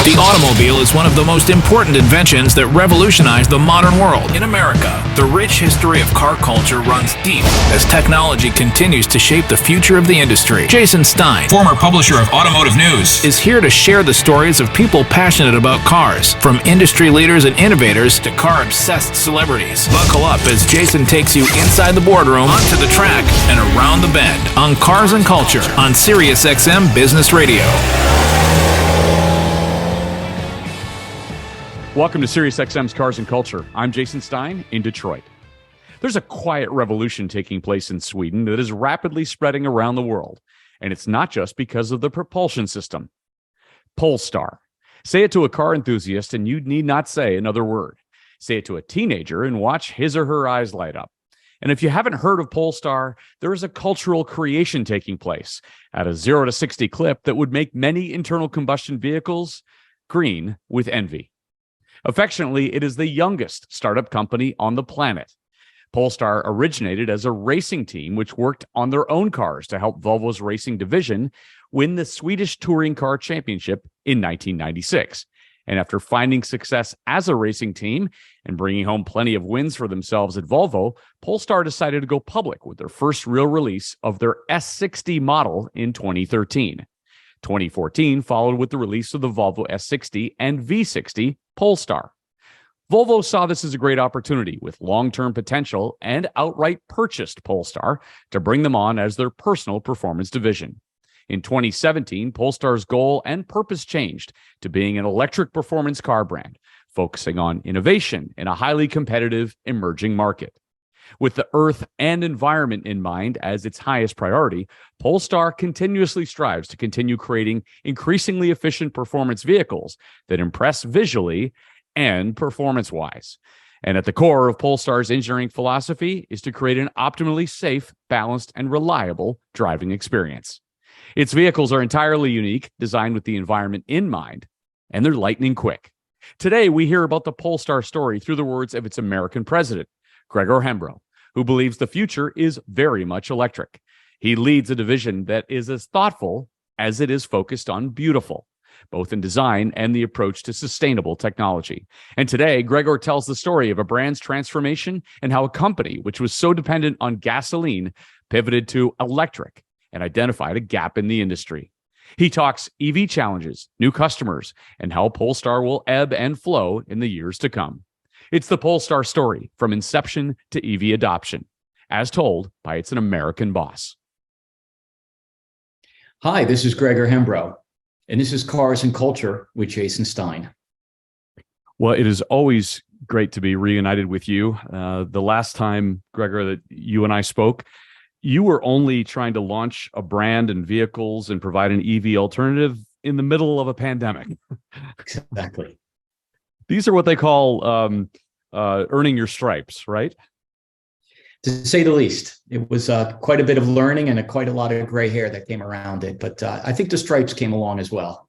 The automobile is one of the most important inventions that revolutionized the modern world. In America, the rich history of car culture runs deep as technology continues to shape the future of the industry. Jason Stein, former publisher of Automotive News, is here to share the stories of people passionate about cars, from industry leaders and innovators to car-obsessed celebrities. Buckle up as Jason takes you inside the boardroom, onto the track, and around the bend on Cars and Culture on SiriusXM Business Radio. Welcome to SiriusXM's Cars and Culture. I'm Jason Stein in Detroit. There's a quiet revolution taking place in Sweden that is rapidly spreading around the world, and it's not just because of the propulsion system. Polestar. Say it to a car enthusiast and you need not say another word. Say it to a teenager and watch his or her eyes light up. And if you haven't heard of Polestar, there is a cultural creation taking place at a 0 to 60 clip that would make many internal combustion vehicles green with envy. Affectionately, it is the youngest startup company on the planet. Polestar originated as a racing team which worked on their own cars to help Volvo's racing division win the Swedish Touring Car Championship in 1996. And after finding success as a racing team and bringing home plenty of wins for themselves at Volvo, Polestar decided to go public with their first real release of their S60 model in 2013. 2014 followed with the release of the Volvo S60 and V60 Polestar. Volvo saw this as a great opportunity with long-term potential and outright purchased Polestar to bring them on as their personal performance division. In 2017, Polestar's goal and purpose changed to being an electric performance car brand, focusing on innovation in a highly competitive emerging market. With the earth and environment in mind as its highest priority, Polestar continuously strives to continue creating increasingly efficient performance vehicles that impress visually and performance-wise. And at the core of Polestar's engineering philosophy is to create an optimally safe, balanced, and reliable driving experience. Its vehicles are entirely unique, designed with the environment in mind, and they're lightning quick. Today, we hear about the Polestar story through the words of its American president, Gregor Hembrough, who believes the future is very much electric. He leads a division that is as thoughtful as it is focused on beautiful, both in design and the approach to sustainable technology. And today, Gregor tells the story of a brand's transformation and how a company which was so dependent on gasoline pivoted to electric and identified a gap in the industry. He talks EV challenges, new customers, and how Polestar will ebb and flow in the years to come. It's the Polestar story from inception to EV adoption, as told by its an American boss. Hi, this is Gregor Hembrough, and this is Cars and Culture with Jason Stein. Well, it is always great to be reunited with you. The last time, Gregor, that you and I spoke, you were only trying to launch a brand and vehicles and provide an EV alternative in the middle of a pandemic. Exactly. These are what they call earning your stripes, right? To say the least. It was quite a bit of learning and quite a lot of gray hair that came around it. But I think the stripes came along as well.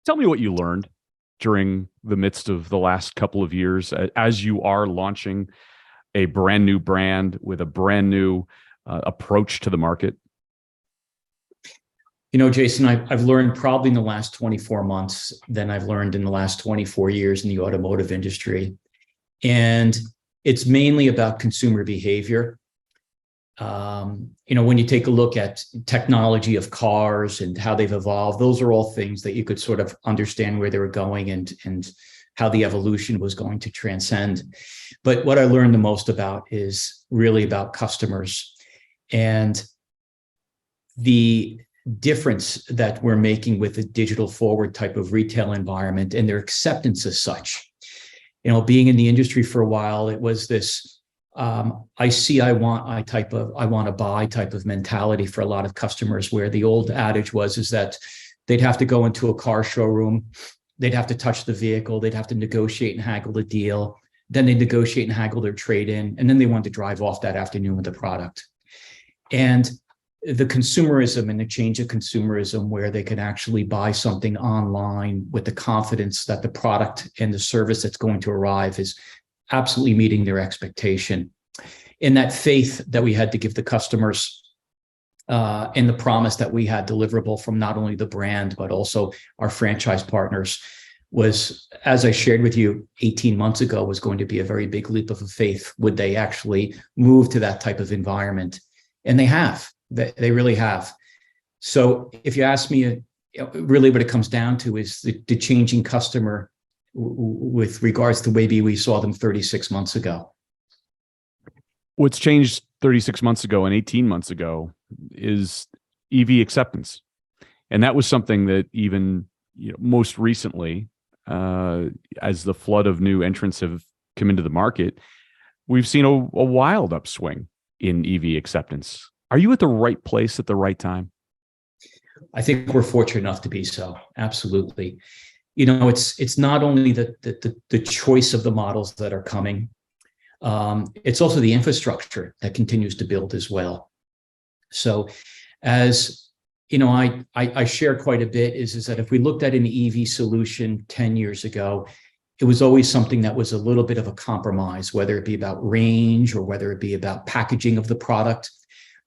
Tell me what you learned during the midst of the last couple of years as you are launching a brand new brand with a brand new approach to the market. You know, Jason, I've learned probably in the last 24 months than I've learned in the last 24 years in the automotive industry. And it's mainly about consumer behavior. When you take a look at technology of cars and how they've evolved, those are all things that you could sort of understand where they were going and how the evolution was going to transcend. But what I learned the most about is really about customers and the difference that we're making with a digital forward type of retail environment and their acceptance as such. You know, being in the industry for a while, it was this I see, I want to buy type of mentality for a lot of customers, where the old adage is that they'd have to go into a car showroom, they'd have to touch the vehicle, they'd have to negotiate and haggle the deal, then they negotiate and haggle their trade-in, and then they want to drive off that afternoon with the product. And the consumerism and the change of consumerism, where they can actually buy something online with the confidence that the product and the service that's going to arrive is absolutely meeting their expectation. In that faith that we had to give the customers and the promise that we had deliverable from not only the brand, but also our franchise partners was, as I shared with you 18 months ago, was going to be a very big leap of faith. Would they actually move to that type of environment? And they have. They really have. So if you ask me, really what it comes down to is the changing customer with regards to maybe we saw them 36 months ago. What's changed 36 months ago and 18 months ago is EV acceptance. And that was something that even most recently, as the flood of new entrants have come into the market, we've seen a wild upswing in EV acceptance. Are you at the right place at the right time? I think we're fortunate enough to be so. Absolutely. It's not only the choice of the models that are coming, it's also the infrastructure that continues to build as well. So as I share quite a bit is that if we looked at an EV solution 10 years ago, it was always something that was a little bit of a compromise, whether it be about range or whether it be about packaging of the product.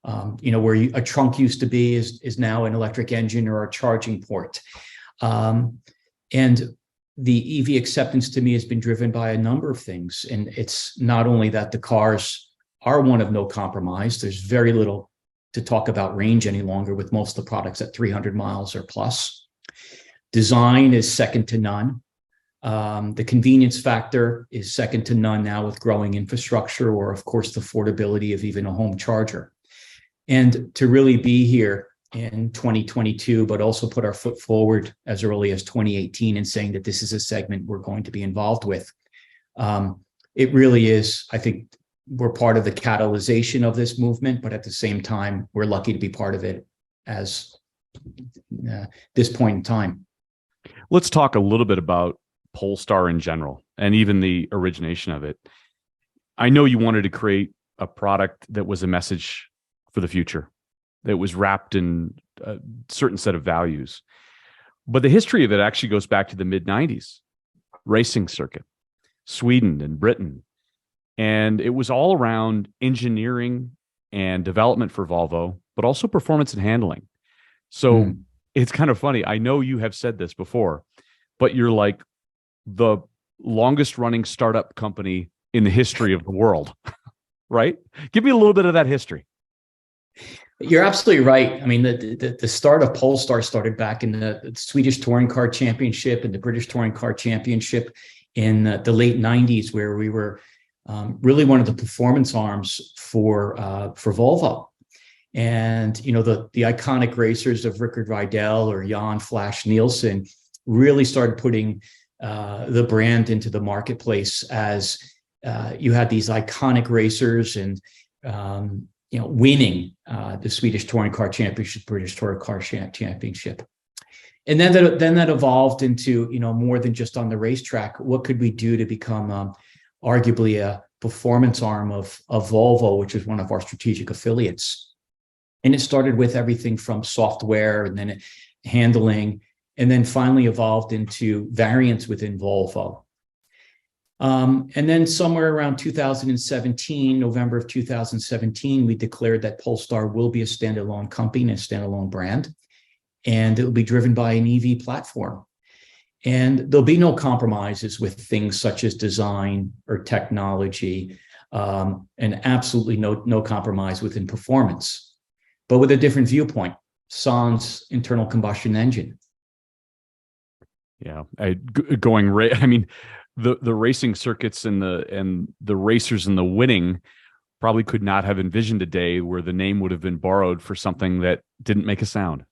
Where a trunk used to be is now an electric engine or a charging port. And the EV acceptance to me has been driven by a number of things. And it's not only that the cars are one of no compromise. There's very little to talk about range any longer with most of the products at 300 miles or plus. Design is second to none. The convenience factor is second to none now with growing infrastructure, or of course, the affordability of even a home charger. And to really be here in 2022, but also put our foot forward as early as 2018 and saying that this is a segment we're going to be involved with. It really is, I think we're part of the catalyzation of this movement, but at the same time, we're lucky to be part of it as this point in time. Let's talk a little bit about Polestar in general and even the origination of it. I know you wanted to create a product that was a message for the future, that was wrapped in a certain set of values. But the history of it actually goes back to the mid-90s, racing circuit, Sweden and Britain. And it was all around engineering and development for Volvo, but also performance and handling. So it's kind of funny. I know you have said this before, but you're like the longest running startup company in the history of the world, right? Give me a little bit of that history. You're absolutely right. I mean, the start of Polestar started back in the Swedish Touring Car Championship and the British Touring Car Championship in the late 90s, where we were really one of the performance arms for Volvo. And, the iconic racers of Rickard Rydell or Jan Flash Nielsen really started putting the brand into the marketplace as you had these iconic racers and, winning the Swedish Touring Car Championship, British Touring Car Championship. And then that evolved into, more than just on the racetrack. What could we do to become arguably a performance arm of Volvo, which is one of our strategic affiliates? And it started with everything from software and then handling, and then finally evolved into variants within Volvo. And then somewhere around 2017, November of 2017, we declared that Polestar will be a standalone company and a standalone brand, and it will be driven by an EV platform. And there'll be no compromises with things such as design or technology, and absolutely no compromise within performance, but with a different viewpoint, sans internal combustion engine. Yeah, the racing circuits and the racers and the winning probably could not have envisioned a day where the name would have been borrowed for something that didn't make a sound.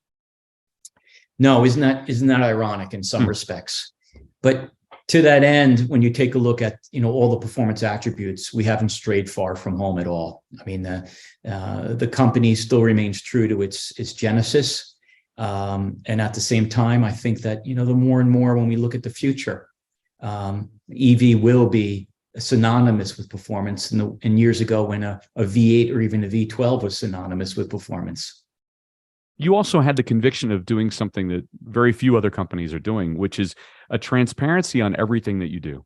No, isn't that ironic in some respects? But to that end, when you take a look at all the performance attributes, we haven't strayed far from home at all. I mean, the company still remains true to its genesis, and at the same time, I think that the more and more when we look at the future, EV will be synonymous with performance. And years ago, when a V8 or even a V12 was synonymous with performance. You also had the conviction of doing something that very few other companies are doing, which is a transparency on everything that you do.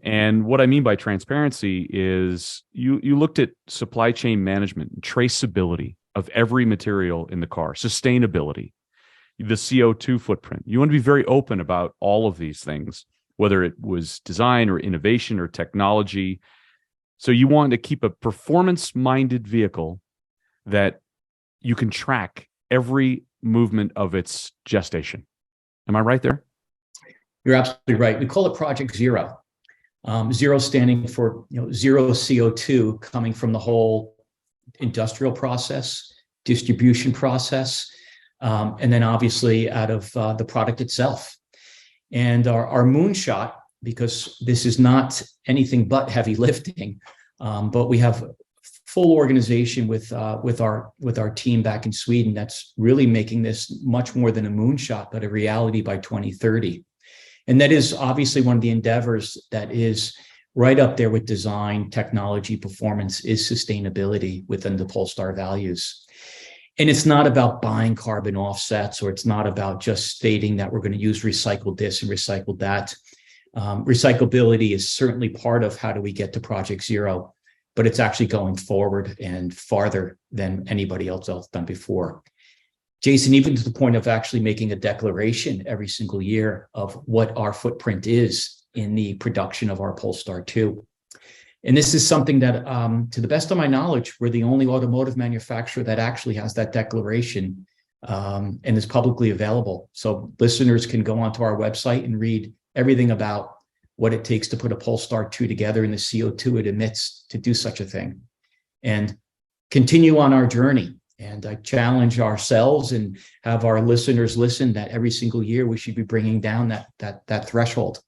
And what I mean by transparency is you looked at supply chain management, traceability, of every material in the car, sustainability, the CO2 footprint. You want to be very open about all of these things, whether it was design or innovation or technology. So you want to keep a performance-minded vehicle that you can track every movement of its gestation. Am I right there? You're absolutely right. We call it Project Zero. Zero standing for zero CO2 coming from the whole industrial process, distribution process, and then obviously out of the product itself. And our moonshot, because this is not anything but heavy lifting, but we have full organization with our team back in Sweden that's really making this much more than a moonshot, but a reality by 2030. And that is obviously one of the endeavors that is right up there with design, technology, performance, is sustainability within the Polestar values. And it's not about buying carbon offsets, or it's not about just stating that we're going to use recycled this and recycled that. Recyclability is certainly part of how do we get to Project Zero, but it's actually going forward and farther than anybody else done before. Jason, even to the point of actually making a declaration every single year of what our footprint is in the production of our Polestar 2. And this is something that, to the best of my knowledge, we're the only automotive manufacturer that actually has that declaration and is publicly available. So listeners can go onto our website and read everything about what it takes to put a Polestar 2 together and the CO2 it emits to do such a thing, and continue on our journey. And I challenge ourselves and have our listeners listen that every single year we should be bringing down that threshold.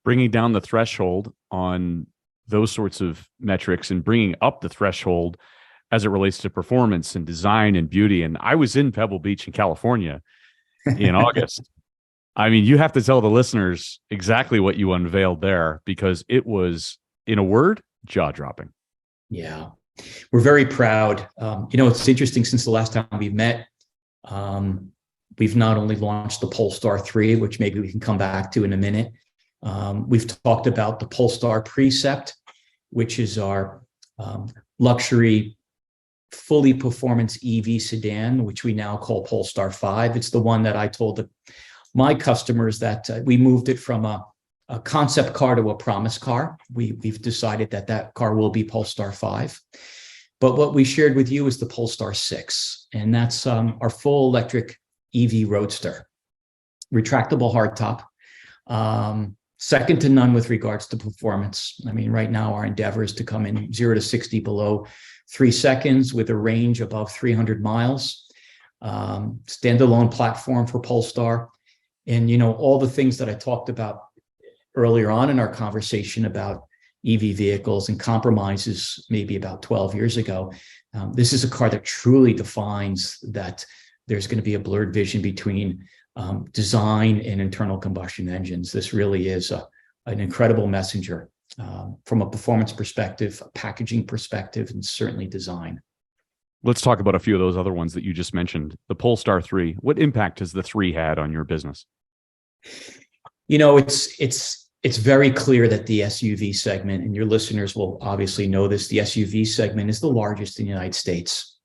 Bringing down the threshold on those sorts of metrics and bringing up the threshold as it relates to performance and design and beauty. And I was in Pebble Beach in California in August. I mean, you have to tell the listeners exactly what you unveiled there, because it was, in a word, jaw-dropping. Yeah, we're very proud. It's interesting, since the last time we met, we've not only launched the Polestar 3, which maybe we can come back to in a minute. We've talked about the Polestar Precept, which is our luxury, fully performance EV sedan, which we now call Polestar 5. It's the one that I told my customers that we moved it from a concept car to a promise car. We've decided that car will be Polestar 5. But what we shared with you is the Polestar 6, and that's our full electric EV roadster, retractable hardtop, second to none with regards to performance. I mean, right now our endeavor is to come in 0 to 60 below 3 seconds with a range above 300 miles, standalone platform for Polestar. And, all the things that I talked about earlier on in our conversation about EV vehicles and compromises maybe about 12 years ago, this is a car that truly defines that there's going to be a blurred vision between design and internal combustion engines. This really is an incredible messenger from a performance perspective, a packaging perspective, and certainly design. Let's talk about a few of those other ones that you just mentioned. The Polestar 3, what impact has the 3 had on your business? It's very clear that the SUV segment, and your listeners will obviously know this, the SUV segment is the largest in the United States.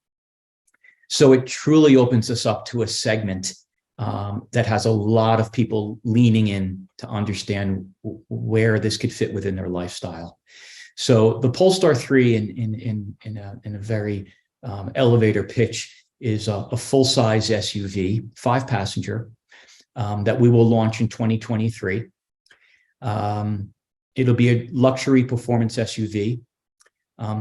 So it truly opens us up to a segment that has a lot of people leaning in to understand where this could fit within their lifestyle. So the Polestar 3 in a very elevator pitch is a full-size SUV, 5-passenger, that we will launch in 2023. It'll be a luxury performance SUV,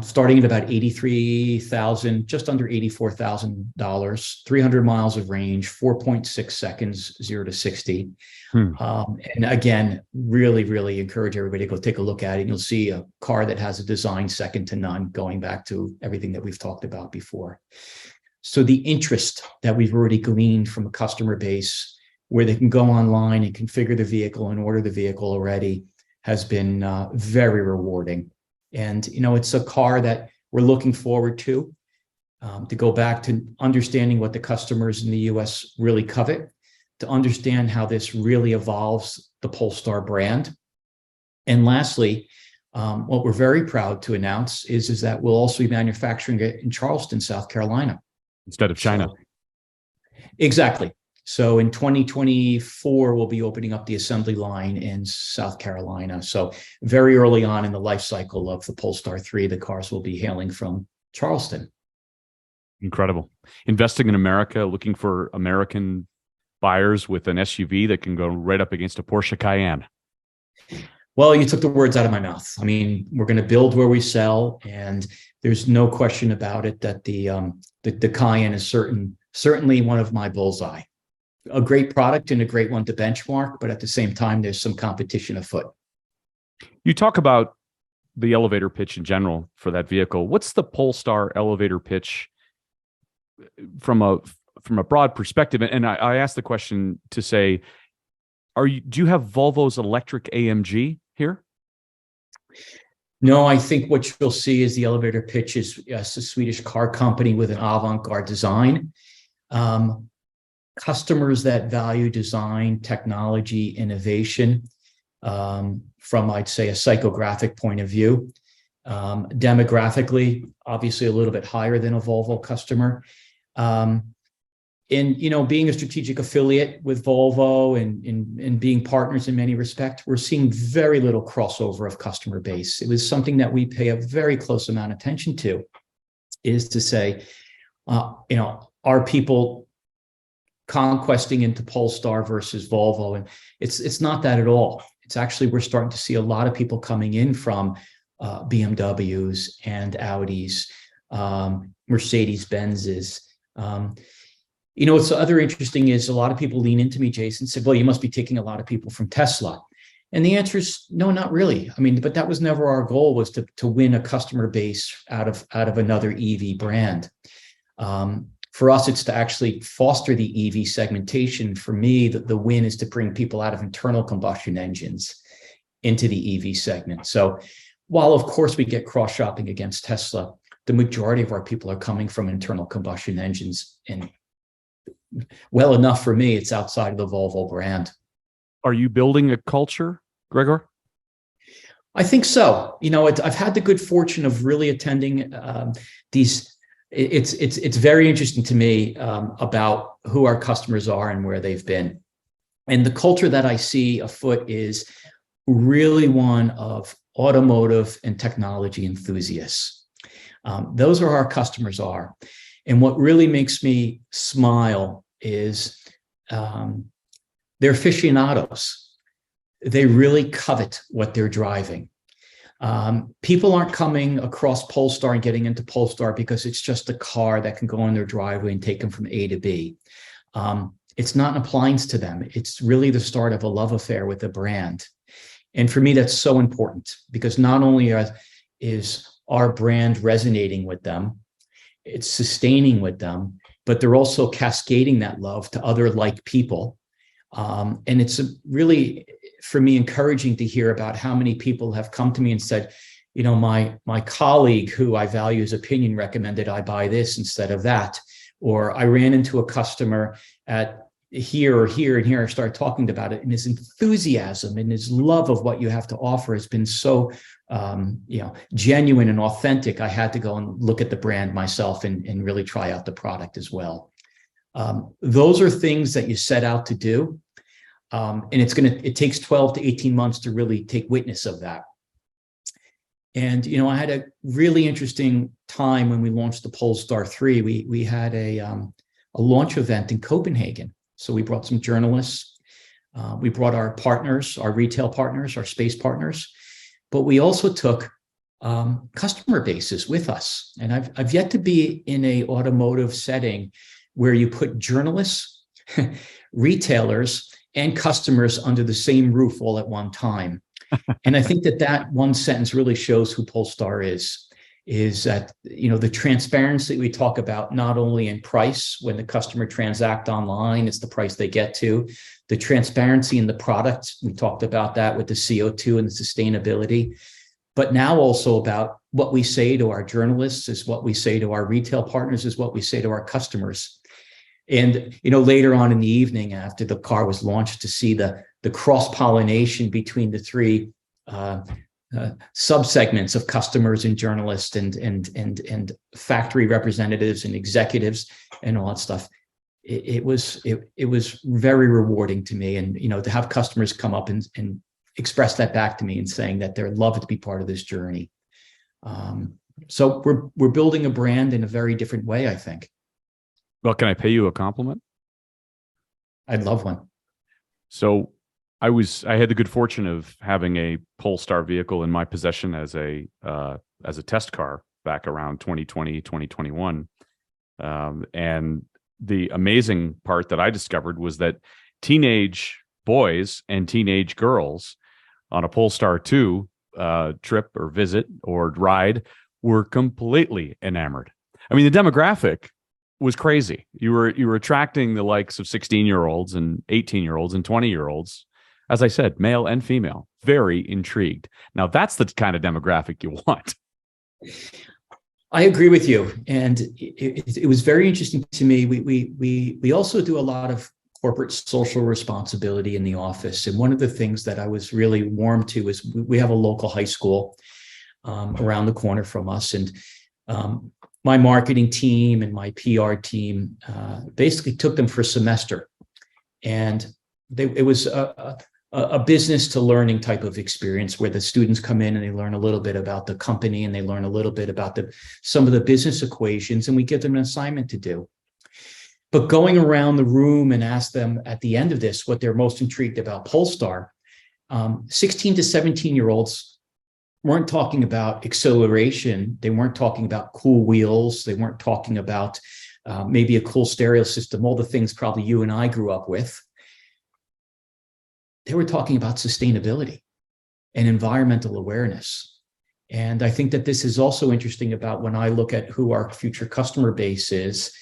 starting at about $83,000, just under $84,000, 300 miles of range, 4.6 seconds, 0 to 60. And again, really, really encourage everybody to go take a look at it. And you'll see a car that has a design second to none, going back to everything that we've talked about before. So the interest that we've already gleaned from a customer base, where they can go online and configure the vehicle and order the vehicle already, has been very rewarding. And, it's a car that we're looking forward to go back to understanding what the customers in the US really covet, to understand how this really evolves the Polestar brand. And lastly, What we're very proud to announce is that we'll also be manufacturing it in Charleston, South Carolina. Instead of China. So, exactly. So in 2024, we'll be opening up the assembly line in South Carolina. So very early on in the life cycle of the Polestar 3, the cars will be hailing from Charleston. Incredible. Investing in America, looking for American buyers with an SUV that can go right up against a Porsche Cayenne. Well, you took the words out of my mouth. I mean, we're going to build where we sell, and there's no question about it that the Cayenne is certainly one of my bullseye. A great product and a great one to benchmark, but at the same time, there's some competition afoot. You talk about the elevator pitch in general for that vehicle. What's the Polestar elevator pitch from a broad perspective? And I asked the question to say, do you have Volvo's electric AMG here? No, I think what you'll see is the elevator pitch is a Swedish car company with an avant-garde design. Customers that value design, technology, innovation, from, I'd say, a psychographic point of view. Demographically, obviously a little bit higher than a Volvo customer. And, being a strategic affiliate with Volvo and being partners in many respects, we're seeing very little crossover of customer base. It was something that we pay a very close amount of attention to, is to say, are people conquesting into Polestar versus Volvo? And it's not that at all. It's actually, we're starting to see a lot of people coming in from BMWs and Audis, Mercedes-Benzes. What's other interesting is a lot of people lean into me, Jason, said, well, you must be taking a lot of people from Tesla. And the answer is no, not really. I mean, but that was never our goal, was to win a customer base out of another EV brand. For us, it's to actually foster the EV segmentation. For me, the win is to bring people out of internal combustion engines into the EV segment. So while, of course, we get cross-shopping against Tesla, the majority of our people are coming from internal combustion engines. And well enough for me, it's outside of the Volvo brand. Are you building a culture, Gregor? I think so. I've had the good fortune of really attending these. It's very interesting to me about who our customers are and where they've been. And the culture that I see afoot is really one of automotive and technology enthusiasts. Those are our customers are. And what really makes me smile is they're aficionados. They really covet what they're driving. People aren't coming across Polestar and getting into Polestar because it's just a car that can go in their driveway and take them from A to B. It's not an appliance to them. It's really the start of a love affair with the brand. And for me, that's so important, because not only is our brand resonating with them, it's sustaining with them, but they're also cascading that love to other like people. And it's really, for me, encouraging to hear about how many people have come to me and said, my colleague who I value his opinion recommended I buy this instead of that. Or I ran into a customer at here or here and here. I started talking about it, and his enthusiasm and his love of what you have to offer has been so genuine and authentic. I had to go and look at the brand myself and really try out the product as well. Those are things that you set out to do. And it takes 12 to 18 months to really take witness of that. And, I had a really interesting time when we launched the Polestar 3. We had a launch event in Copenhagen. So we brought some journalists. We brought our partners, our retail partners, our space partners. But we also took customer bases with us. And I've yet to be in a automotive setting where you put journalists, retailers, and customers under the same roof all at one time. And I think that one sentence really shows who Polestar is that, the transparency we talk about, not only in price, when the customer transact online, it's the price they get to, the transparency in the product. We talked about that with the CO2 and the sustainability, but now also about what we say to our journalists is what we say to our retail partners, is what we say to our customers. And, later on in the evening, after the car was launched, to see the cross-pollination between the three subsegments of customers and journalists and factory representatives and executives and all that stuff. It was very rewarding to me, and to have customers come up and express that back to me and saying that they're loved to be part of this journey. So we're building a brand in a very different way, I think. Well, can I pay you a compliment? I'd love one. So I had the good fortune of having a Polestar vehicle in my possession as a test car back around 2020, 2021. And the amazing part that I discovered was that teenage boys and teenage girls on a Polestar 2 trip or visit or ride were completely enamored. I mean, the demographic was crazy. You were attracting the likes of 16-year-olds and 18-year-olds and 20-year-olds. As I said, male and female, very intrigued. Now, that's the kind of demographic you want. I agree with you. And it was very interesting to me. We also do a lot of corporate social responsibility in the office. And one of the things that I was really warm to is we have a local high school around the corner from us. And my marketing team and my PR team basically took them for a semester. And it was a business to learning type of experience where the students come in and they learn a little bit about the company and they learn a little bit about some of the business equations, and we give them an assignment to do. But going around the room and ask them at the end of this what they're most intrigued about Polestar, 16 to 17-year-olds weren't talking about acceleration. They weren't talking about cool wheels. They weren't talking about maybe a cool stereo system, all the things probably you and I grew up with. They were talking about sustainability and environmental awareness. And I think that this is also interesting about when I look at who our future customer base is.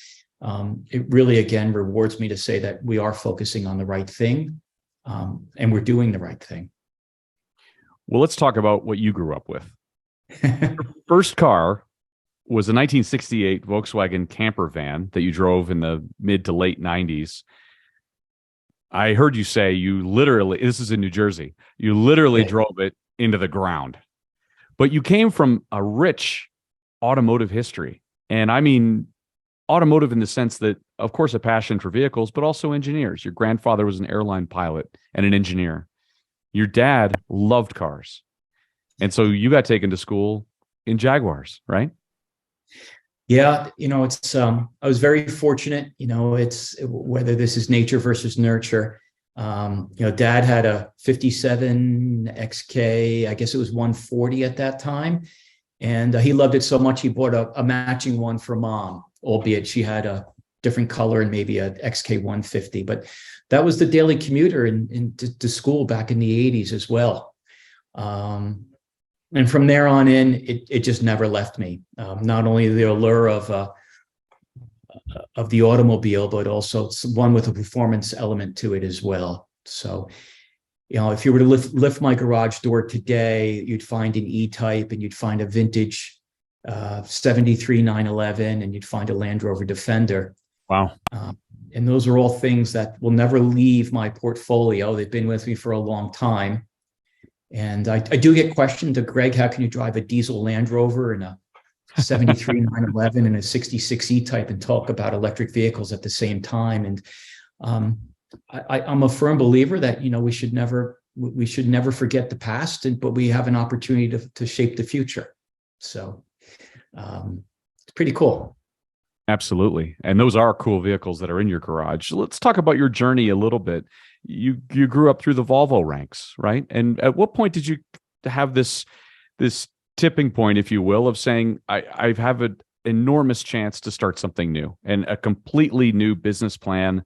It really, again, rewards me to say that we are focusing on the right thing and we're doing the right thing. Well, let's talk about what you grew up with. Your first car was a 1968 Volkswagen camper van that you drove in the mid to late 90s. I heard you say you literally, this is in New Jersey, you literally drove it into the ground. But you came from a rich automotive history. And I mean, automotive in the sense that, of course, a passion for vehicles, but also engineers. Your grandfather was an airline pilot and an engineer. Your dad loved cars. And so you got taken to school in Jaguars, right? Yeah, it's I was very fortunate. It's whether this is nature versus nurture. Dad had a 57 XK, I guess it was 140 at that time. And he loved it so much, he bought a matching one for mom, albeit she had a different color and maybe a XK 150. But that was the daily commuter to school back in the 80s as well. And from there on in, it just never left me. Not only the allure of the automobile, but also one with a performance element to it as well. So, if you were to lift my garage door today, you'd find an E-Type and you'd find a vintage 73 911 and you'd find a Land Rover Defender. Wow. And those are all things that will never leave my portfolio. They've been with me for a long time. And I do get questioned to Greg, how can you drive a diesel Land Rover and a 73 911 and a 66 E-Type and talk about electric vehicles at the same time? And I'm a firm believer that, we should never forget the past, but we have an opportunity to shape the future. So it's pretty cool. Absolutely. And those are cool vehicles that are in your garage. Let's talk about your journey a little bit. You grew up through the Volvo ranks, right? And at what point did you have this tipping point, if you will, of saying, I have an enormous chance to start something new and a completely new business plan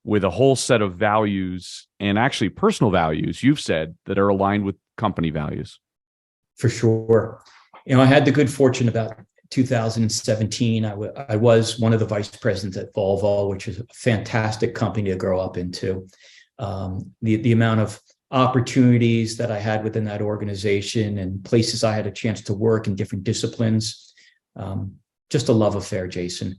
with a whole set of values and actually personal values, you've said, that are aligned with company values? For sure. I had the good fortune about 2017, I was one of the vice presidents at Volvo, which is a fantastic company to grow up into. The amount of opportunities that I had within that organization and places I had a chance to work in different disciplines, just a love affair, Jason.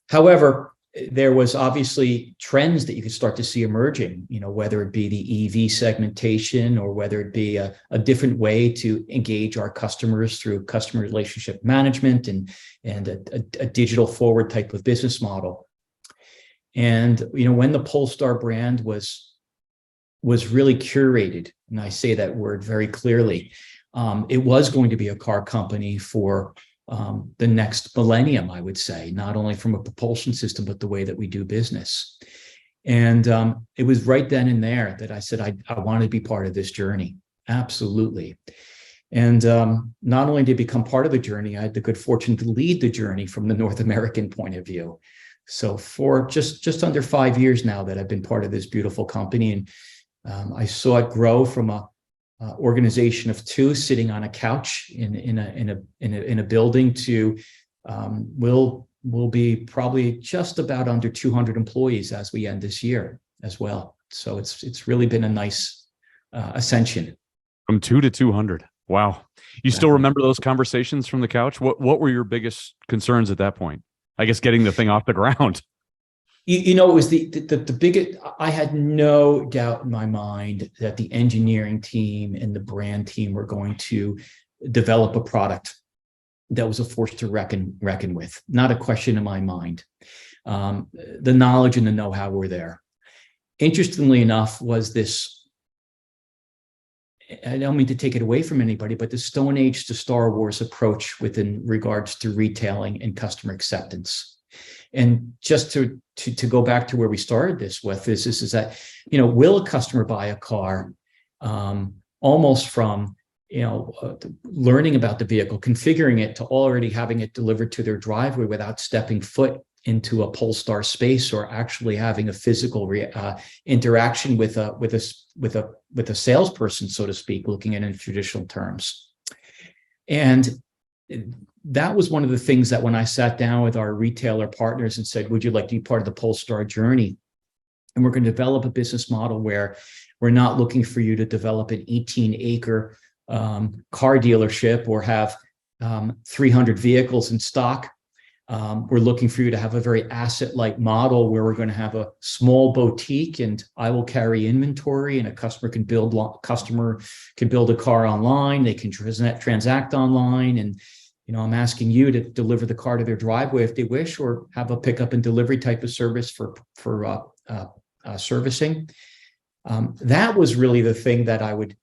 However, there was obviously trends that you could start to see emerging, whether it be the EV segmentation or whether it be a different way to engage our customers through customer relationship management and a digital forward type of business model. And, when the Polestar brand was really curated, and I say that word very clearly, it was going to be a car company for the next millennium, I would say, not only from a propulsion system, but the way that we do business. And it was right then and there that I said, I want to be part of this journey. Absolutely. And not only did I become part of the journey, I had the good fortune to lead the journey from the North American point of view. So for just under 5 years now that I've been part of this beautiful company, and I saw it grow from a organization of 2 sitting on a couch in a building to will be probably just about under 200 employees as we end this year as well. So it's really been a nice ascension. From 2 to 200. Wow. You still remember those conversations from the couch? What were your biggest concerns at that point? I guess getting the thing off the ground. It was the biggest. I had no doubt in my mind that the engineering team and the brand team were going to develop a product that was a force to reckon with. Not a question in my mind. The knowledge and the know-how were there. Interestingly enough, was this, I don't mean to take it away from anybody, but the Stone Age to Star Wars approach within regards to retailing and customer acceptance. And just to go back to where we started this with, is that, will a customer buy a car almost from, learning about the vehicle, configuring it, to already having it delivered to their driveway without stepping foot into a Polestar space or actually having a physical interaction with a salesperson, so to speak, looking at it in traditional terms. And that was one of the things that when I sat down with our retailer partners and said, would you like to be part of the Polestar journey? And we're going to develop a business model where we're not looking for you to develop an 18-acre car dealership or have 300 vehicles in stock. We're looking for you to have a very asset-light model where we're going to have a small boutique and I will carry inventory, and a customer can build a car online. They can transact online, and I'm asking you to deliver the car to their driveway if they wish, or have a pickup and delivery type of service for servicing. That was really the thing that I would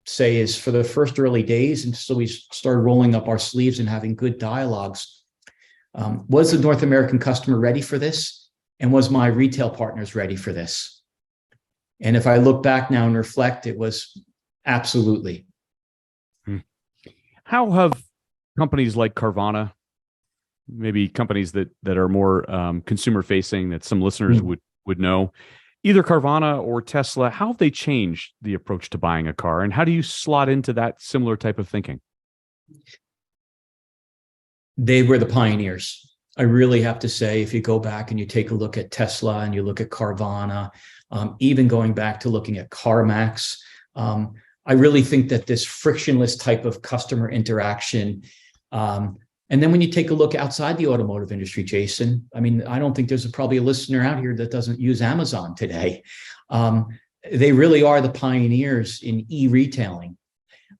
say is, for the first early days, and so we started rolling up our sleeves and having good dialogues. Was the North American customer ready for this? And was my retail partners ready for this? And if I look back now and reflect, it was absolutely. How have companies like Carvana, maybe companies that are more consumer facing, that some listeners would know, either Carvana or Tesla, how have they changed the approach to buying a car? And how do you slot into that similar type of thinking? They were the pioneers. I really have to say, if you go back and you take a look at Tesla and you look at Carvana, even going back to looking at CarMax, I really think that this frictionless type of customer interaction, and then when you take a look outside the automotive industry, Jason, I mean, I don't think there's probably a listener out here that doesn't use Amazon today. They really are the pioneers in e-retailing.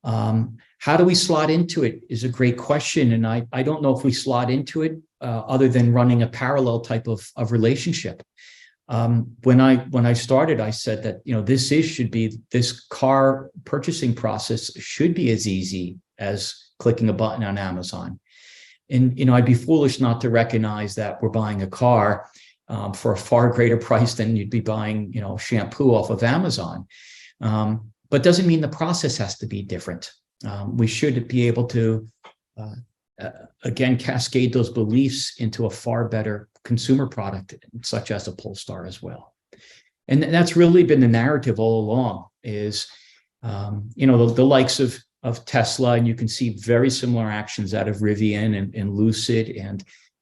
How do we slot into it is a great question. And I don't know if we slot into it other than running a parallel type of relationship. When I started, I said that, this car purchasing process should be as easy as clicking a button on Amazon. And, I'd be foolish not to recognize that we're buying a car for a far greater price than you'd be buying, shampoo off of Amazon. But doesn't mean the process has to be different. We should be able to, again, cascade those beliefs into a far better consumer product, such as a Polestar as well. And that's really been the narrative all along is, the likes of Tesla, and you can see very similar actions out of Rivian and Lucid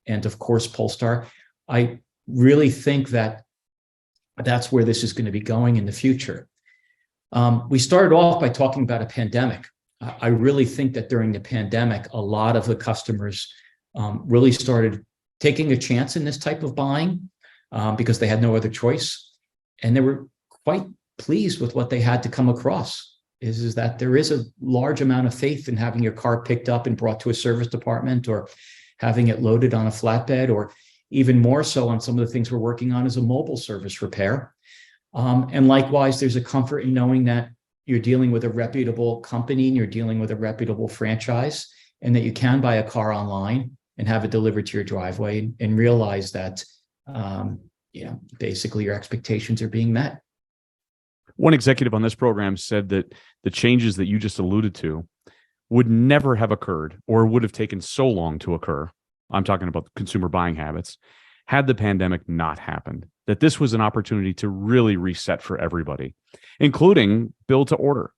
and of course, Polestar. I really think that that's where this is going to be going in the future. We started off by talking about a pandemic. I really think that during the pandemic, a lot of the customers really started taking a chance in this type of buying. because they had no other choice. And they were quite pleased with what they had to come across. Is that there is a large amount of faith in having your car picked up and brought to a service department, or having it loaded on a flatbed, or even more so on some of the things we're working on as a mobile service repair. And likewise, there's a comfort in knowing that you're dealing with a reputable company and you're dealing with a reputable franchise, and that you can buy a car online and have it delivered to your driveway, and realize that, basically your expectations are being met. One executive on this program said that the changes that you just alluded to would never have occurred, or would have taken so long to occur. I'm talking about consumer buying habits, had the pandemic not happened. That this was an opportunity to really reset for everybody, including build to order,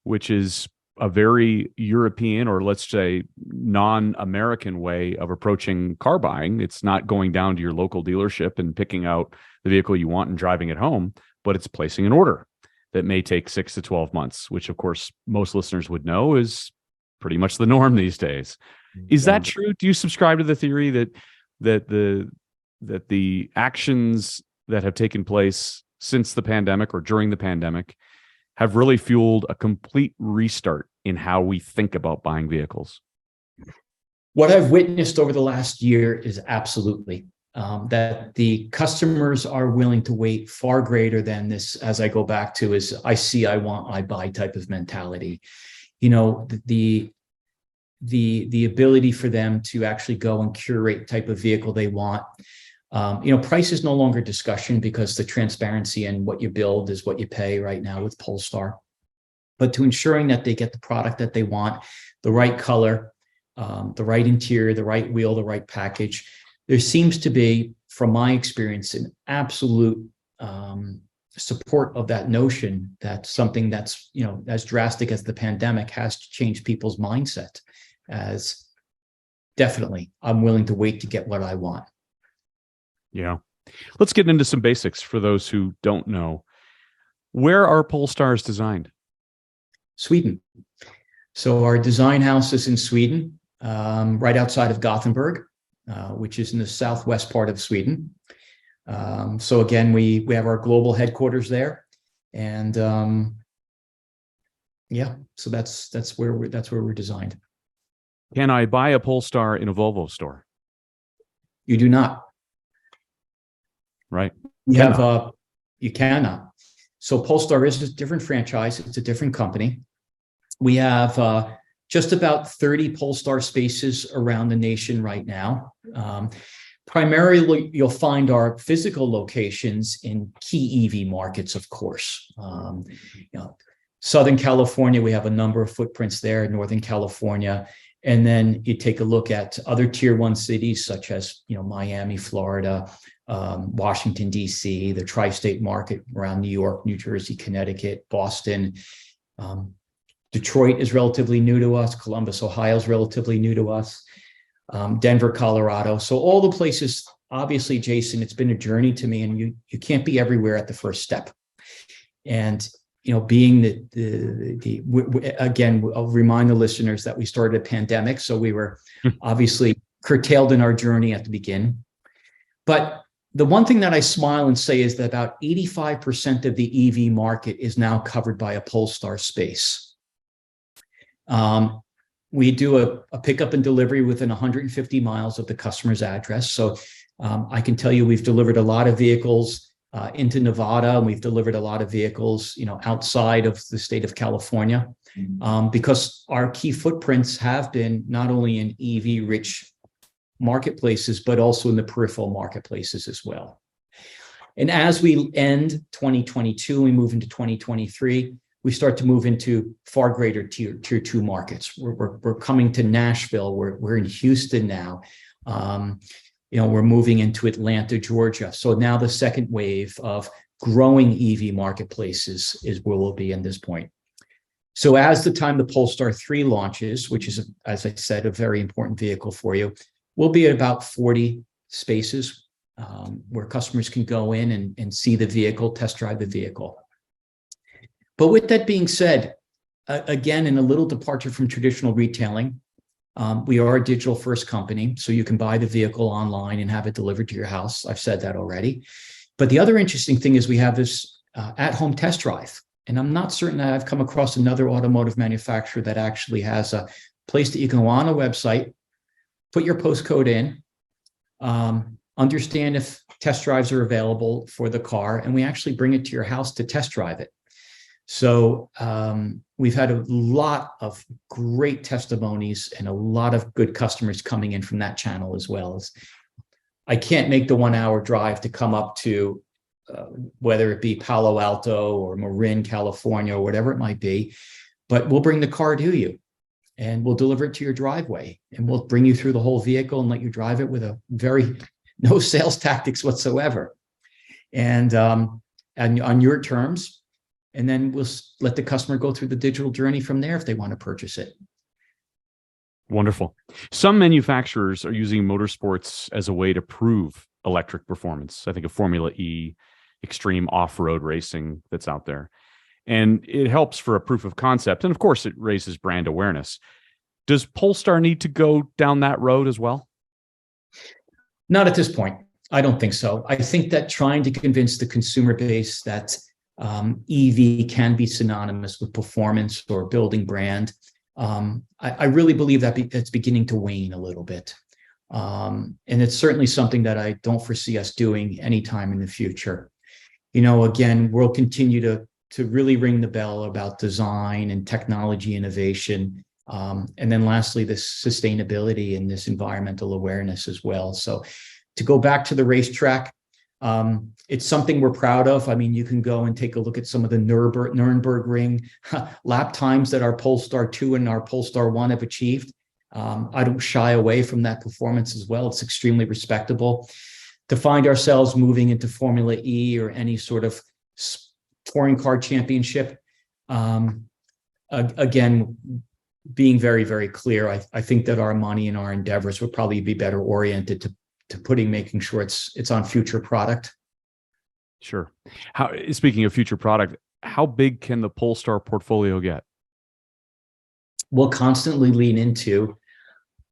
which is a very European, or let's say non-American way of approaching car buying. It's not going down to your local dealership and picking out the vehicle you want and driving it home, but it's placing an order that may take 6 to 12 months, which of course most listeners would know is pretty much the norm these days. Is that true? Do you subscribe to the theory that the actions that have taken place since the pandemic or during the pandemic have really fueled a complete restart in how we think about buying vehicles? What I've witnessed over the last year is absolutely that the customers are willing to wait far greater than this, as I go back to, is I see, I want, I buy type of mentality. The ability for them to actually go and curate type of vehicle they want. Price is no longer discussion, because the transparency in what you build is what you pay right now with Polestar. But to ensuring that they get the product that they want, the right color, the right interior, the right wheel, the right package, there seems to be, from my experience, an absolute support of that notion that something that's, as drastic as the pandemic has to change people's mindset, as definitely, I'm willing to wait to get what I want. Yeah. Let's get into some basics for those who don't know. Where are Polestars designed? Sweden. So our design house is in Sweden, right outside of Gothenburg, which is in the southwest part of Sweden. So again, we have our global headquarters there, and so that's where we're designed. Can I buy a Polestar in a Volvo store? You do not. Right. You cannot. So Polestar is a different franchise. It's a different company. We have just about 30 Polestar spaces around the nation right now. Primarily, you'll find our physical locations in key EV markets, of course. Southern California, we have a number of footprints there, Northern California. And then you take a look at other tier 1 cities such as, Miami, Florida, Washington, D.C., the tri-state market around New York, New Jersey, Connecticut, Boston. Detroit is relatively new to us. Columbus, Ohio is relatively new to us. Denver, Colorado. So all the places, obviously, Jason, it's been a journey to me, and you can't be everywhere at the first step. And, being again, I'll remind the listeners that we started a pandemic. So we were obviously curtailed in our journey at the beginning. But the one thing that I smile and say is that about 85% of the EV market is now covered by a Polestar space. We do a pickup and delivery within 150 miles of the customer's address. So I can tell you we've delivered a lot of vehicles into Nevada, and we've delivered a lot of vehicles, outside of the state of California, because our key footprints have been not only in EV-rich marketplaces, but also in the peripheral marketplaces as well. And as we end 2022, we move into 2023, we start to move into far greater tier 2 markets. We're coming to Nashville. We're in Houston now. We're moving into Atlanta, Georgia. So now the second wave of growing EV marketplaces is where we'll be in this point. So as the time the Polestar 3 launches, which is, as I said, a very important vehicle for you, we'll be at about 40 spaces where customers can go in and see the vehicle, test drive the vehicle. But with that being said, again, in a little departure from traditional retailing, We are a digital first company, so you can buy the vehicle online and have it delivered to your house. I've said that already. But the other interesting thing is we have this at-home test drive. And I'm not certain that I've come across another automotive manufacturer that actually has a place that you can go on a website, put your postcode in, understand if test drives are available for the car, and we actually bring it to your house to test drive it. So we've had a lot of great testimonies and a lot of good customers coming in from that channel as well. I can't make the 1 hour drive to come up to whether it be Palo Alto or Marin, California, or whatever it might be, but we'll bring the car to you and we'll deliver it to your driveway and we'll bring you through the whole vehicle and let you drive it with no sales tactics whatsoever. And on your terms. And then we'll let the customer go through the digital journey from there if they want to purchase it. Wonderful. Some manufacturers are using motorsports as a way to prove electric performance. I think of Formula E, extreme off-road racing that's out there. And it helps for a proof of concept. And of course, it raises brand awareness. Does Polestar need to go down that road as well? Not at this point. I don't think so. I think that trying to convince the consumer base that EV can be synonymous with performance or building brand. I really believe that it's beginning to wane a little bit. And it's certainly something that I don't foresee us doing anytime in the future. Again, we'll continue to really ring the bell about design and technology innovation. And then lastly, this sustainability and this environmental awareness as well. So to go back to the racetrack, it's something we're proud of. I mean, you can go and take a look at some of the Nürburgring lap times that our Polestar 2 and our Polestar 1 have achieved. I don't shy away from that performance as well. It's extremely respectable. To find ourselves moving into Formula E or any sort of touring car championship, again, being very, very clear, I think that our money and our endeavors would probably be better oriented to making sure it's on future product. Sure. Speaking of future product, how big can the Polestar portfolio get? We'll constantly lean into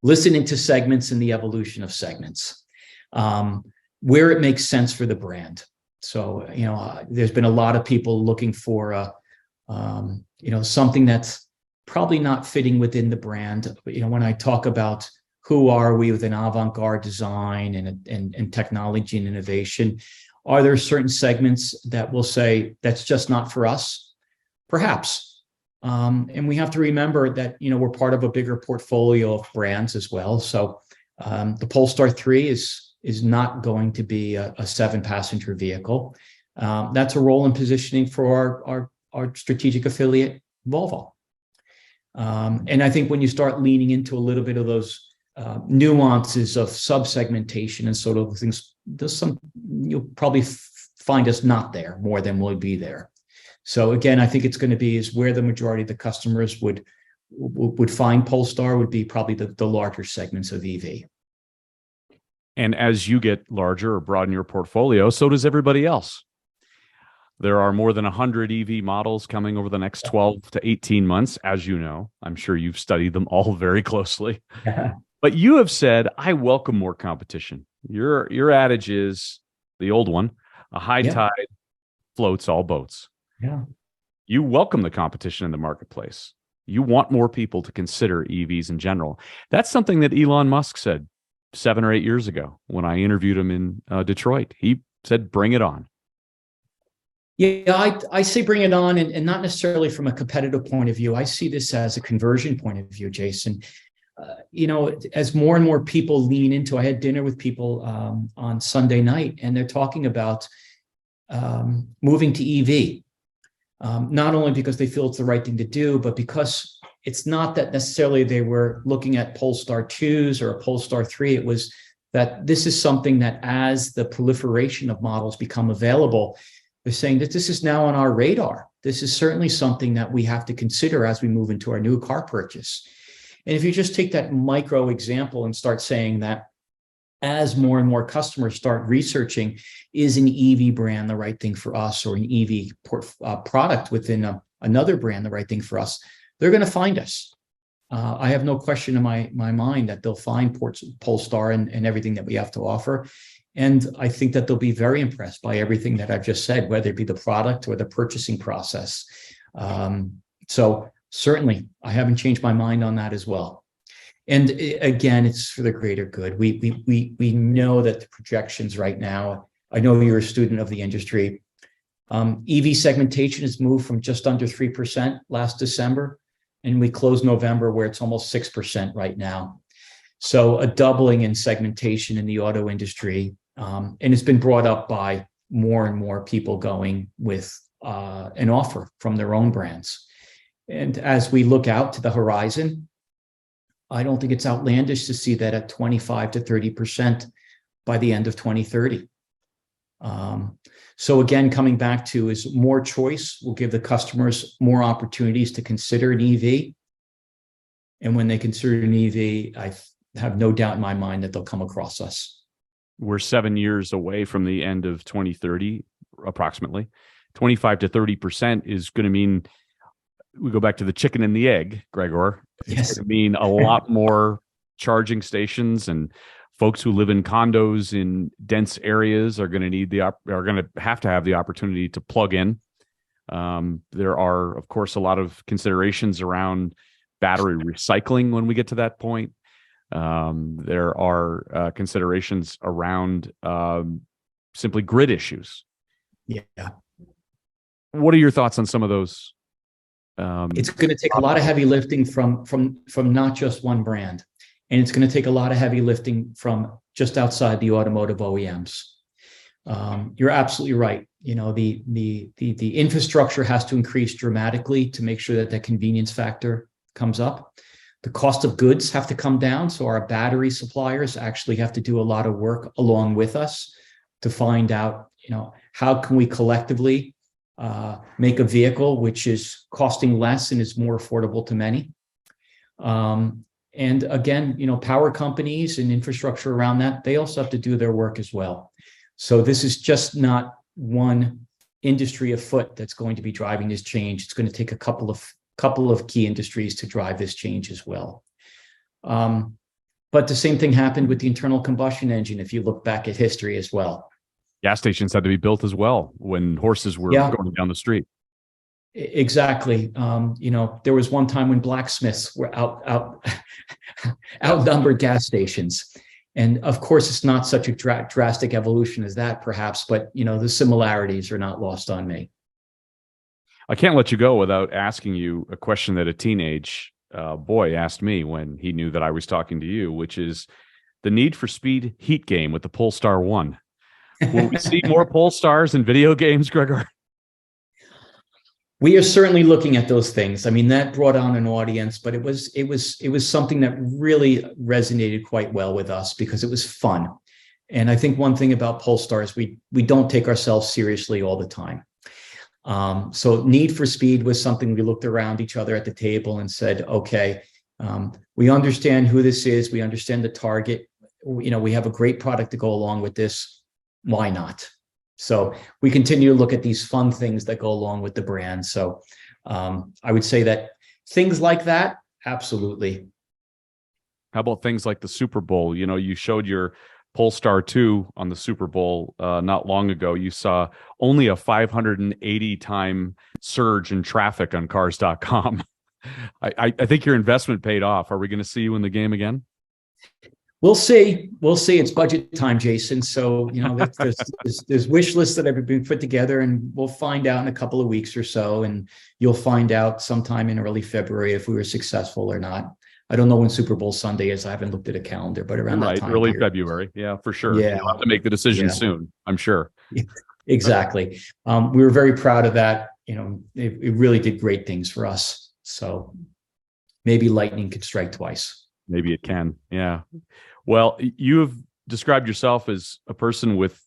listening to segments and the evolution of segments, where it makes sense for the brand. So, there's been a lot of people looking for, something that's probably not fitting within the brand. When I talk about who are we with an avant-garde design and technology and innovation, are there certain segments that will say that's just not for us? Perhaps. And we have to remember that, we're part of a bigger portfolio of brands as well. So the Polestar 3 is not going to be a 7-passenger vehicle. That's a role in positioning for our strategic affiliate, Volvo. And I think when you start leaning into a little bit of those nuances of sub-segmentation and sort of things, you'll probably find us not there more than we'll be there. So again, I think it's going to be is where the majority of the customers would find Polestar would be probably the larger segments of EV. And as you get larger or broaden your portfolio, so does everybody else. There are more than 100 EV models coming over the next 12 to 18 months, as you know. I'm sure you've studied them all very closely. But you have said, I welcome more competition. Your adage is the old one, a high tide floats all boats. Yeah. You welcome the competition in the marketplace. You want more people to consider EVs in general. That's something that Elon Musk said 7 or 8 years ago when I interviewed him in Detroit. He said, bring it on. Yeah, I say bring it on, and not necessarily from a competitive point of view. I see this as a conversion point of view, Jason. As more and more people lean into, I had dinner with people on Sunday night, and they're talking about moving to EV, not only because they feel it's the right thing to do, but because it's not that necessarily they were looking at Polestar 2s or a Polestar 3. It was that this is something that as the proliferation of models become available, they're saying that this is now on our radar. This is certainly something that we have to consider as we move into our new car purchase. And if you just take that micro example and start saying that as more and more customers start researching, is an EV brand the right thing for us, or an EV product within another brand the right thing for us, they're going to find us. I have no question in my mind that they'll find Polestar and everything that we have to offer. And I think that they'll be very impressed by everything that I've just said, whether it be the product or the purchasing process. So certainly, I haven't changed my mind on that as well. And again, it's for the greater good. We know that the projections right now, I know you're a student of the industry. EV segmentation has moved from just under 3% last December, and we closed November where it's almost 6% right now. So a doubling in segmentation in the auto industry. And it's been brought up by more and more people going with an offer from their own brands. And as we look out to the horizon, I don't think it's outlandish to see that at 25 to 30% by the end of 2030. So again, coming back to is more choice will give the customers more opportunities to consider an EV. And when they consider an EV, I have no doubt in my mind that they'll come across us. We're 7 years away from the end of 2030, approximately. 25 to 30% is going to mean, we go back to the chicken and the egg, Gregor. Yes. It's going to mean a lot more charging stations, and folks who live in condos in dense areas are going to have the opportunity to plug in. There are, of course, a lot of considerations around battery recycling when we get to that point. There are considerations around simply grid issues. Yeah. What are your thoughts on some of those? It's going to take a lot of heavy lifting from not just one brand. And it's going to take a lot of heavy lifting from just outside the automotive OEMs. You're absolutely right. You know, the infrastructure has to increase dramatically to make sure that the convenience factor comes up. The cost of goods have to come down. So our battery suppliers actually have to do a lot of work along with us to find out, you know, how can we collectively make a vehicle which is costing less and is more affordable to many. And again, you know, power companies and infrastructure around that, they also have to do their work as well. So this is just not one industry afoot that's going to be driving this change. It's going to take a couple of key industries to drive this change as well. But the same thing happened with the internal combustion engine, if you look back at history as well. Gas stations had to be built as well when horses were going down the street. Exactly. You know, there was one time when blacksmiths were outnumbered gas stations. And of course, it's not such a drastic evolution as that, perhaps, but, you know, the similarities are not lost on me. I can't let you go without asking you a question that a teenage boy asked me when he knew that I was talking to you, which is the Need for Speed Heat game with the Polestar 1. Will we see more Polestars in video games, Gregor? We are certainly looking at those things. I mean, that brought on an audience, but it was something that really resonated quite well with us because it was fun. And I think one thing about Polestar is we don't take ourselves seriously all the time. So Need for Speed was something we looked around each other at the table and said, okay, we understand who this is. We understand the target. You know, we have a great product to go along with this. Why not? So we continue to look at these fun things that go along with the brand. So I would say that things like that, absolutely. How about things like the Super Bowl? You know, you showed your Polestar 2 on the Super Bowl not long ago. You saw only a 580 time surge in traffic on cars.com. I think your investment paid off. Are we going to see you in the game again? We'll see. We'll see. It's budget time, Jason. So, you know, there's wish lists that have been put together, and we'll find out in a couple of weeks or so. And you'll find out sometime in early February if we were successful or not. I don't know when Super Bowl Sunday is. I haven't looked at a calendar, but around that time. Early February. Yeah, for sure. Yeah. You'll have to make the decision soon, I'm sure. Exactly. We were very proud of that. You know, it really did great things for us. So maybe lightning could strike twice. Maybe it can. Yeah. Well, you have described yourself as a person with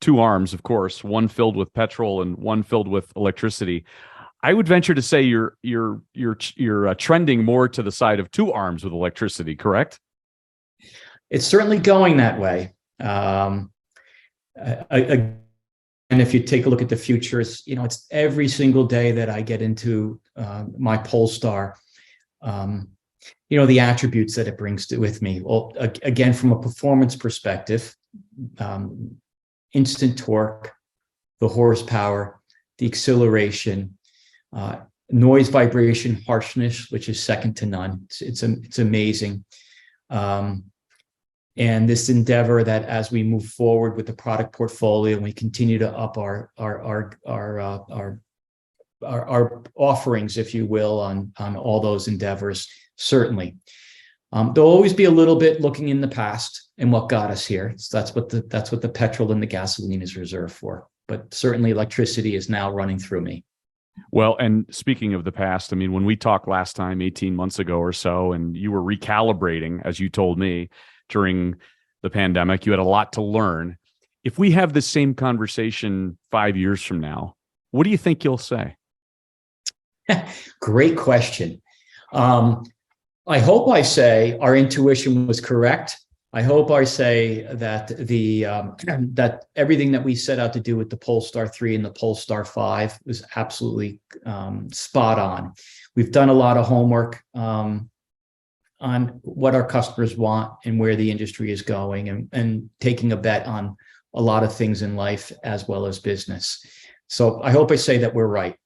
two arms, of course, one filled with petrol and one filled with electricity. I would venture to say you're trending more to the side of two arms with electricity, correct? It's certainly going that way. And if you take a look at the futures, you know, it's every single day that I get into my Polestar. the attributes that it brings with me. Well, again, from a performance perspective, instant torque, the horsepower, the acceleration, noise, vibration, harshness, which is second to none. It's amazing. And this endeavor that as we move forward with the product portfolio and we continue to up our offerings, if you will, on all those endeavors, certainly. There'll always be a little bit looking in the past and what got us here. So that's what the petrol and the gasoline is reserved for. But certainly electricity is now running through me. Well, and speaking of the past, I mean, when we talked last time, 18 months ago or so, and you were recalibrating, as you told me, during the pandemic, you had a lot to learn. If we have the same conversation 5 years from now, what do you think you'll say? Great question. I hope I say our intuition was correct. I hope I say that that everything that we set out to do with the Polestar 3 and the Polestar 5 was absolutely spot on. We've done a lot of homework on what our customers want and where the industry is going, and taking a bet on a lot of things in life as well as business. So I hope I say that we're right.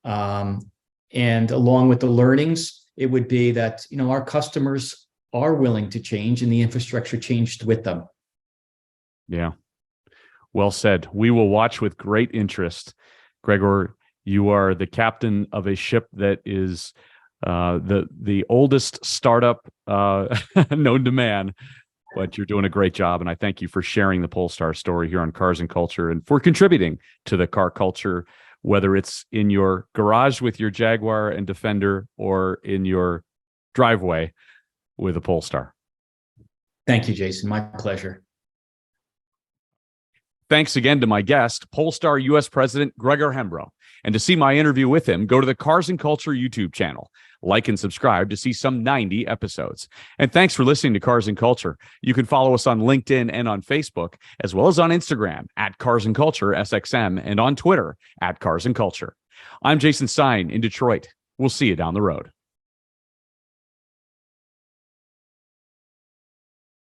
And along with the learnings, it would be that, our customers are willing to change and the infrastructure changed with them. Yeah. Well said. We will watch with great interest. Gregor, you are the captain of a ship that is the oldest startup known to man, but you're doing a great job. And I thank you for sharing the Polestar story here on Cars and Culture and for contributing to the car culture, whether it's in your garage with your Jaguar and Defender or in your driveway with a Polestar. Thank you, Jason. My pleasure. Thanks again to my guest, Polestar U.S. President Gregor Hembrough. And to see my interview with him, go to the Cars and Culture YouTube channel. Like and subscribe to see some 90 episodes. And thanks for listening to Cars and Culture. You can follow us on LinkedIn and on Facebook, as well as on Instagram at Cars and Culture SXM and on Twitter at Cars and Culture. I'm Jason Stein in Detroit. We'll see you down the road.